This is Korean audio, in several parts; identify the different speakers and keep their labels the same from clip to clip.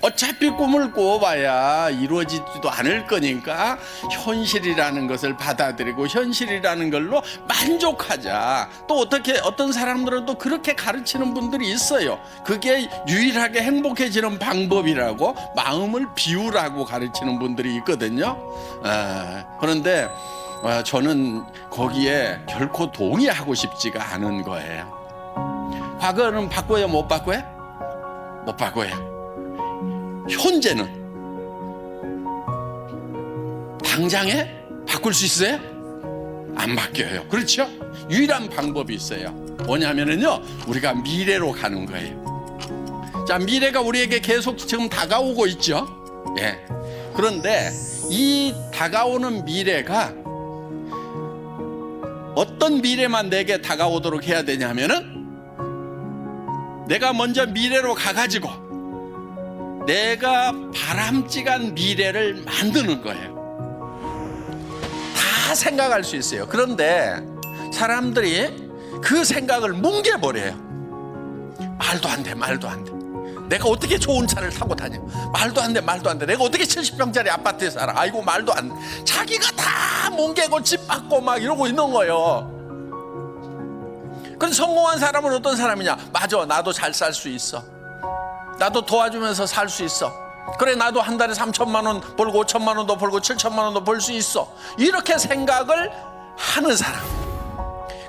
Speaker 1: 어차피 꿈을 꿔봐야 이루어지지도 않을 거니까 현실이라는 것을 받아들이고 현실이라는 걸로 만족하자. 또 어떤 사람들은 또 그렇게 가르치는 분들이 있어요. 그게 유일하게 행복해지는 방법이라고, 마음을 비우라고 가르치는 분들이 있거든요. 그런데 저는 거기에 결코 동의하고 싶지가 않은 거예요. 과거는 바꿔요, 못 바꿔요? 못 바꿔요. 현재는 당장에 바꿀 수 있어요? 안 바뀌어요. 그렇죠? 유일한 방법이 있어요. 뭐냐면은요, 우리가 미래로 가는 거예요. 자, 미래가 우리에게 계속 지금 다가오고 있죠. 예. 그런데 이 다가오는 미래가 어떤 미래만 내게 다가오도록 해야 되냐면은, 내가 먼저 미래로 가가지고 내가 바람직한 미래를 만드는 거예요. 다 생각할 수 있어요. 그런데 사람들이 그 생각을 뭉개버려요. 말도 안 돼, 말도 안 돼. 내가 어떻게 좋은 차를 타고 다녀? 말도 안 돼, 말도 안 돼. 내가 어떻게 70평짜리 아파트에 살아? 아이고, 말도 안 돼. 자기가 다 뭉개고 집 받고 막 이러고 있는 거예요. 그런데 성공한 사람은 어떤 사람이냐? 맞아, 나도 잘 살 수 있어. 나도 도와주면서 살 수 있어. 그래, 나도 한 달에 3천만 원 벌고 5천만 원도 벌고 7천만 원도 벌 수 있어. 이렇게 생각을 하는 사람,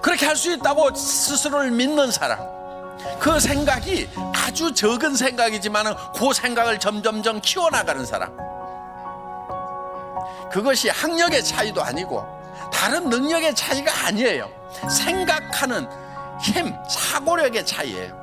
Speaker 1: 그렇게 할 수 있다고 스스로를 믿는 사람, 그 생각이 아주 적은 생각이지만 그 생각을 점점점 키워나가는 사람, 그것이 학력의 차이도 아니고 다른 능력의 차이가 아니에요. 생각하는 힘, 사고력의 차이예요.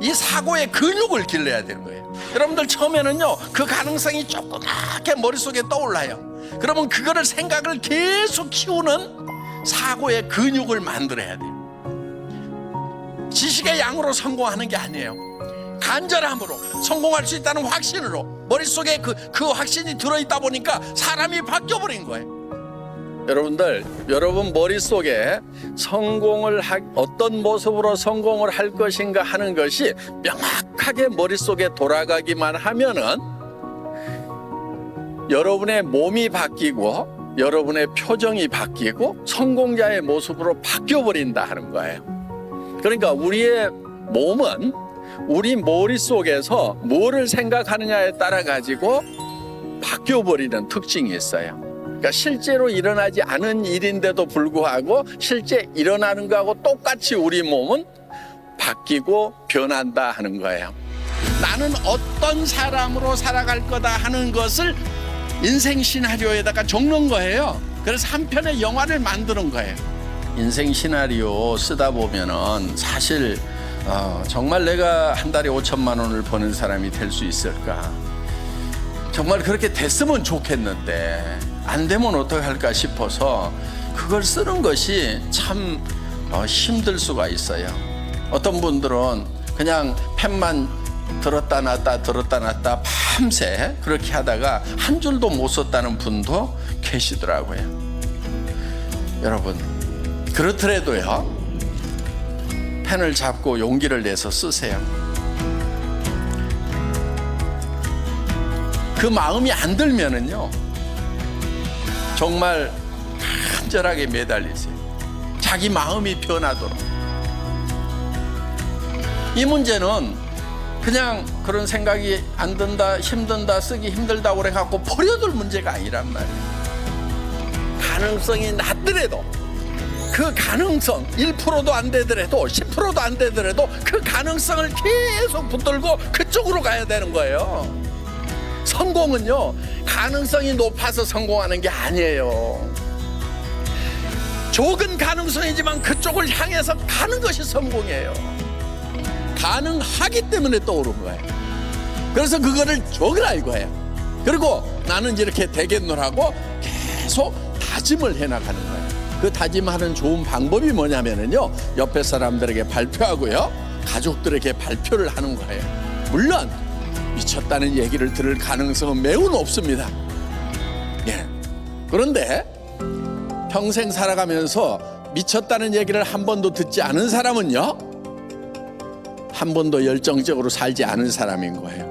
Speaker 1: 이 사고의 근육을 길러야 되는 거예요. 여러분들 처음에는요, 그 가능성이 조그맣게 머릿속에 떠올라요. 그러면 그거를 생각을 계속 키우는 사고의 근육을 만들어야 돼요. 지식의 양으로 성공하는 게 아니에요. 간절함으로, 성공할 수 있다는 확신으로, 머릿속에 그 확신이 들어있다 보니까 사람이 바뀌어버린 거예요. 여러분들, 여러분 머릿속에 어떤 모습으로 성공을 할 것인가 하는 것이 명확하게 머릿속에 돌아가기만 하면은 여러분의 몸이 바뀌고 여러분의 표정이 바뀌고 성공자의 모습으로 바뀌어버린다 하는 거예요. 그러니까 우리의 몸은 우리 머릿속에서 뭐를 생각하느냐에 따라 가지고 바뀌어버리는 특징이 있어요. 그러니까 실제로 일어나지 않은 일인데도 불구하고 실제 일어나는 거하고 똑같이 우리 몸은 바뀌고 변한다 하는 거예요. 나는 어떤 사람으로 살아갈 거다 하는 것을 인생 시나리오에다가 적는 거예요. 그래서 한 편의 영화를 만드는 거예요. 인생 시나리오 쓰다 보면은 사실 정말 내가 한 달에 5천만 원을 버는 사람이 될 수 있을까? 정말 그렇게 됐으면 좋겠는데 안 되면 어떡할까 싶어서 그걸 쓰는 것이 참 힘들 수가 있어요. 어떤 분들은 그냥 펜만 들었다 놨다 밤새 그렇게 하다가 한 줄도 못 썼다는 분도 계시더라고요. 여러분, 그렇더라도요, 펜을 잡고 용기를 내서 쓰세요. 그 마음이 안 들면은요, 정말 간절하게 매달리세요. 자기 마음이 변하도록. 이 문제는 그냥 그런 생각이 안 든다, 힘든다, 쓰기 힘들다고 그래갖고 버려둘 문제가 아니란 말이에요. 가능성이 낮더라도, 그 가능성 1%도 안 되더라도 10%도 안 되더라도 그 가능성을 계속 붙들고 그쪽으로 가야 되는 거예요. 성공은요, 가능성이 높아서 성공하는 게 아니에요. 적은 가능성이지만 그쪽을 향해서 가는 것이 성공이에요. 가능하기 때문에 떠오른 거예요. 그래서 그거를 적으라 이거예요. 그리고 나는 이렇게 되겠노라고 계속 다짐을 해나가는 거예요. 그 다짐하는 좋은 방법이 뭐냐면요, 옆에 사람들에게 발표하고요, 가족들에게 발표를 하는 거예요. 물론 미쳤다는 얘기를 들을 가능성은 매우 높습니다. 예. 그런데 평생 살아가면서 미쳤다는 얘기를 한 번도 듣지 않은 사람은요, 한 번도 열정적으로 살지 않은 사람인 거예요.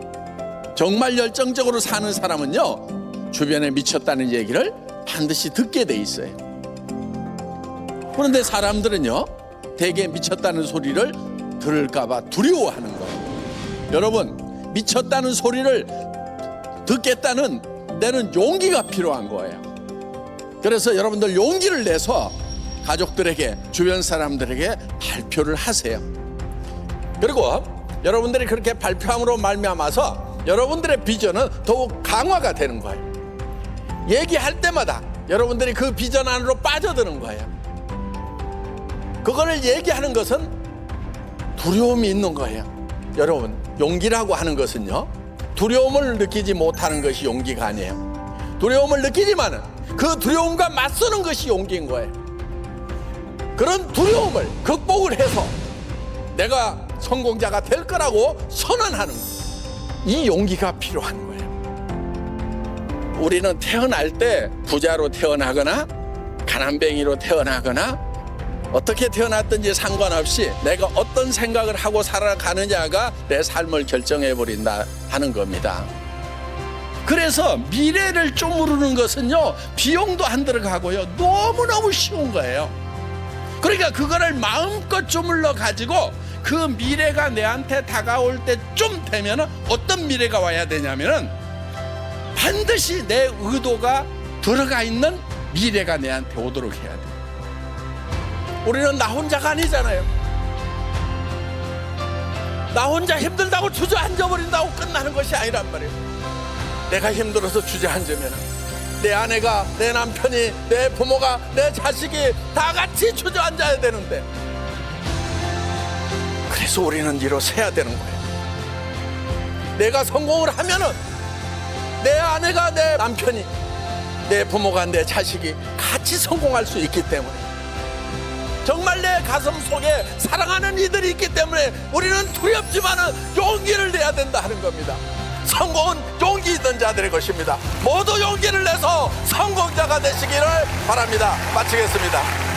Speaker 1: 정말 열정적으로 사는 사람은요, 주변에 미쳤다는 얘기를 반드시 듣게 돼 있어요. 그런데 사람들은요, 대개 미쳤다는 소리를 들을까봐 두려워하는 거예요. 여러분, 미쳤다는 소리를 듣겠다는 내는 용기가 필요한 거예요. 그래서 여러분들 용기를 내서 가족들에게, 주변 사람들에게 발표를 하세요. 그리고 여러분들이 그렇게 발표함으로 말미암아서 여러분들의 비전은 더욱 강화가 되는 거예요. 얘기할 때마다 여러분들이 그 비전 안으로 빠져드는 거예요. 그거를 얘기하는 것은 두려움이 있는 거예요. 여러분, 용기라고 하는 것은요, 두려움을 느끼지 못하는 것이 용기가 아니에요. 두려움을 느끼지만은 그 두려움과 맞서는 것이 용기인 거예요. 그런 두려움을 극복을 해서 내가 성공자가 될 거라고 선언하는 거예요. 이 용기가 필요한 거예요. 우리는 태어날 때 부자로 태어나거나 가난뱅이로 태어나거나 어떻게 태어났든지 상관없이 내가 어떤 생각을 하고 살아가느냐가 내 삶을 결정해 버린다 하는 겁니다. 그래서 미래를 쪼무르는 것은요, 비용도 안 들어가고요, 너무너무 쉬운 거예요. 그러니까 그거를 마음껏 쪼물러 가지고 그 미래가 내한테 다가올 때쯤 되면 어떤 미래가 와야 되냐면은 반드시 내 의도가 들어가 있는 미래가 내한테 오도록 해야 돼요. 우리는 나 혼자가 아니잖아요. 나 혼자 힘들다고 주저앉아 버린다고 끝나는 것이 아니란 말이에요. 내가 힘들어서 주저앉으면 내 아내가, 내 남편이, 내 부모가, 내 자식이 다 같이 주저앉아야 되는데, 그래서 우리는 일어서야 되는 거예요. 내가 성공을 하면은 내 아내가, 내 남편이, 내 부모가, 내 자식이 같이 성공할 수 있기 때문에, 정말 내 가슴 속에 사랑하는 이들이 있기 때문에 우리는 두렵지만은 용기를 내야 된다 하는 겁니다. 성공은 용기 있는 자들의 것입니다. 모두 용기를 내서 성공자가 되시기를 바랍니다. 마치겠습니다.